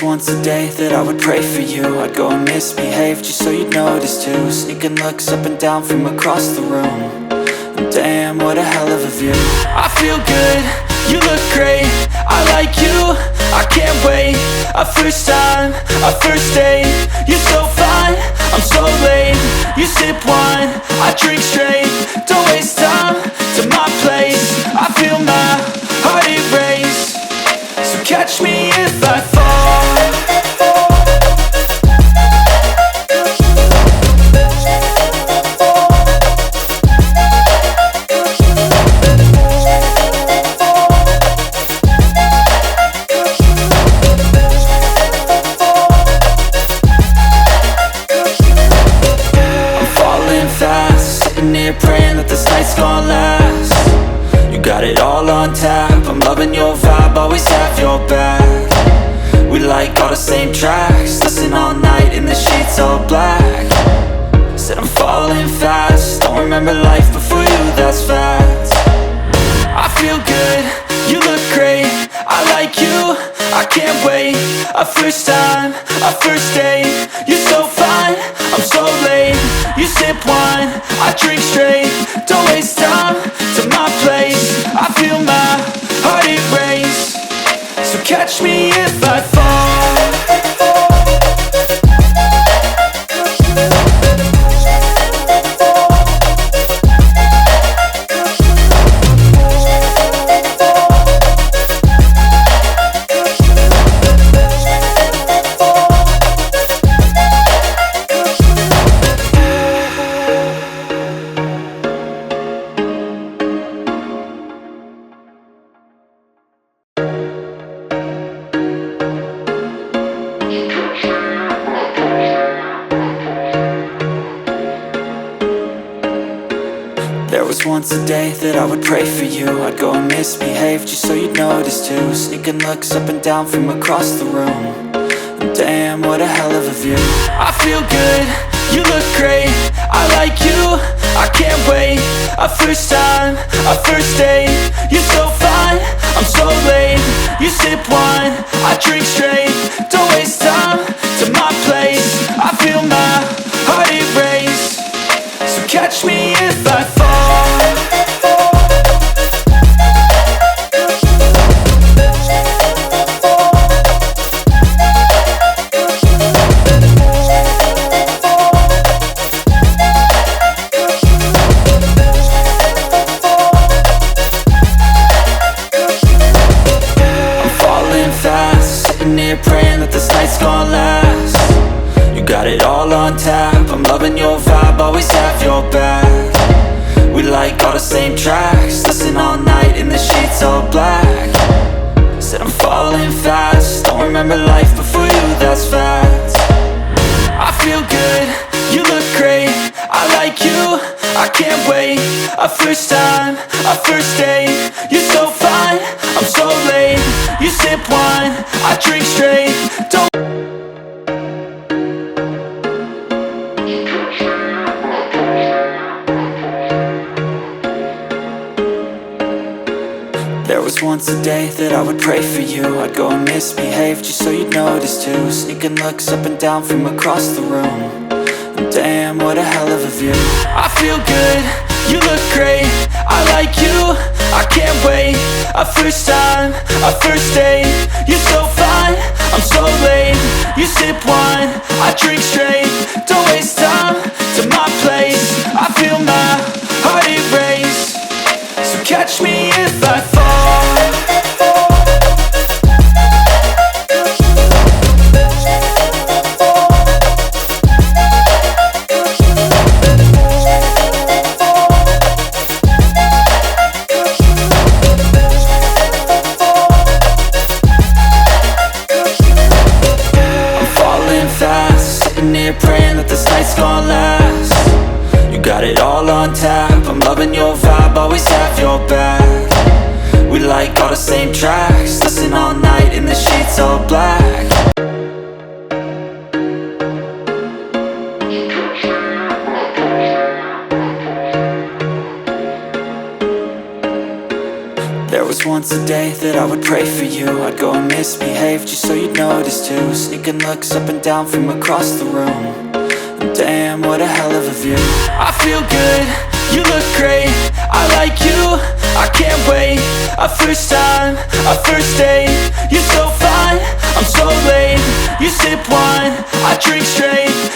once a day that I would pray for you. I'd go and misbehave just so you'd notice too. Sneaking looks up and down from across the room. And damn, what a hell of a view. I feel good, you look great, I like you, I can't wait. A first time, a first date, you're so fine, I'm so late. You sip wine, I drink straight. Don't waste time to my place. I feel my heart erase. So catch me if I fall. Praying that this night's gonna last. You got it all on tap, I'm loving your vibe, always have your back. We like all the same tracks, listen all night in the sheets all black. Said I'm falling fast, don't remember life before you, that's fact. I feel good, you look great, I like you, I can't wait. A first time, a first date, you're so fine, I'm so late. You sip wine, I drink straight. Don't waste time to my place. I feel my heart erase. So catch me if I fall. Once a day that I would pray for you. I'd go and misbehave just so you'd notice too. Sneaking looks up and down from across the room. And damn, what a hell of a view. I feel good, you look great, I like you, I can't wait. A first time, a first date, you're so fine, I'm so late. You sip wine, I drink straight. Don't waste time to my place. I feel my heart erase. So catch me if I fall. Praying that this night's gonna last. You got it all on tap, I'm loving your vibe, always have your back. We like all the same tracks, listen all night in the sheets all black. Said I'm falling fast, don't remember life before you, that's fact. I feel good, you look great, I like you, I can't wait. A first time, a first date, you're so fine, I'm so late. You sip wine, I drink straight. Don't There was once a day that I would pray for you. I'd go and misbehave just so you'd notice too. Sneaking looks up and down from across the room. And damn, what a hell of a view. I feel good, you look great, I like you, I can't wait. A first time, a first date, you're so fine, I'm so late. You sip wine, I drink straight. Don't waste time to my place. I feel my heart erase. So catch me if I fall. Praying that this night's gonna last. You got it all on tap, I'm loving your vibe, always have your back. We like all the same tracks, listen all night in the sheets all black. just once a day that I would pray for you. I'd go and misbehave just so you'd notice too. Sneaking looks up and down from across the room. And damn, what a hell of a view. I feel good, you look great, I like you, I can't wait. A first time, a first date. You're so fine, I'm so late. You sip wine, I drink straight.